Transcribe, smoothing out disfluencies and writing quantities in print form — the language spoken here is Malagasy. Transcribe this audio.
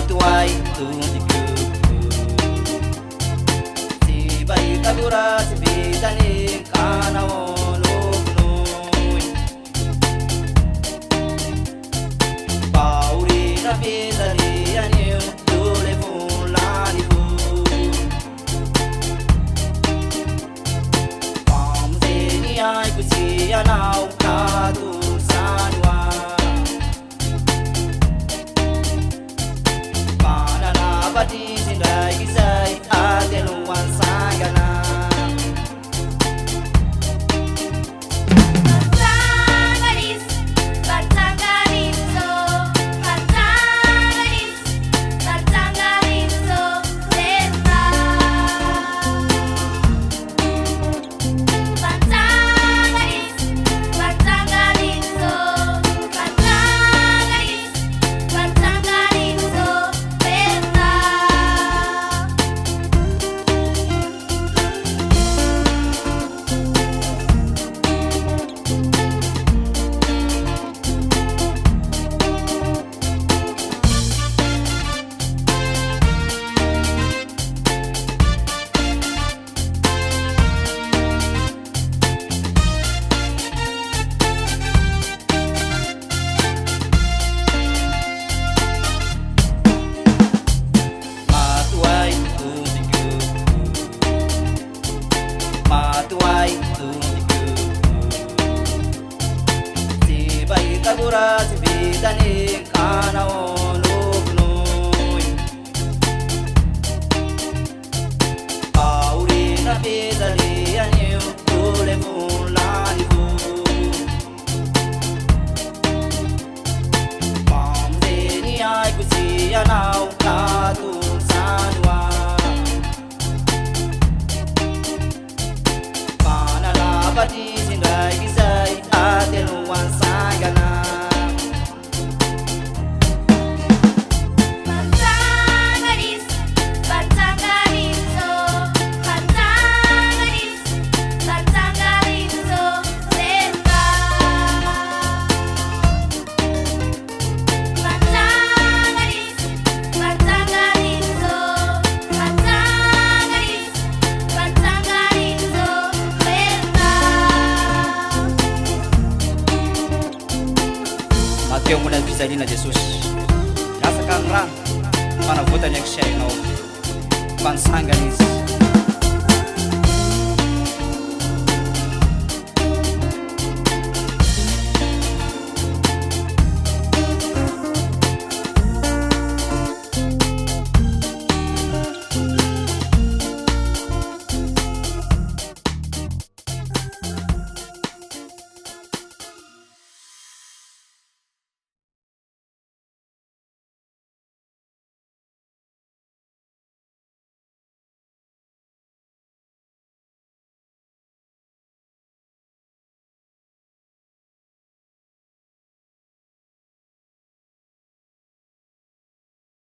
matuai tuntiku si bai kabura si bitani kana onoknoi pauri na bitani aniu dole fulani fu pamzeni ai kusi anau kadu sanwa Pati sindai kisai ate luan sangana Batangaris, Batangariso, Batangaris, Batangariso, Lenta. Batangaris, Batangariso, Batangaris, Batangariso, Lenta. matuai tuntiku matuai tuntiku si bai kabura si bitani kana onoknoi pauri na bitani aniu dole fulani fu pamzeni ai kusi anau kadu sanwa panala pati sindai kisai ate luan sangana Batangaris, Batangariso, Batangaris, Batangariso, Lenta. Batangaris, Batangariso, Batangaris, Batangariso, Lenta. Mateo muna bisalina Jesus rasakan rang mana vuta nek shaino pansanganis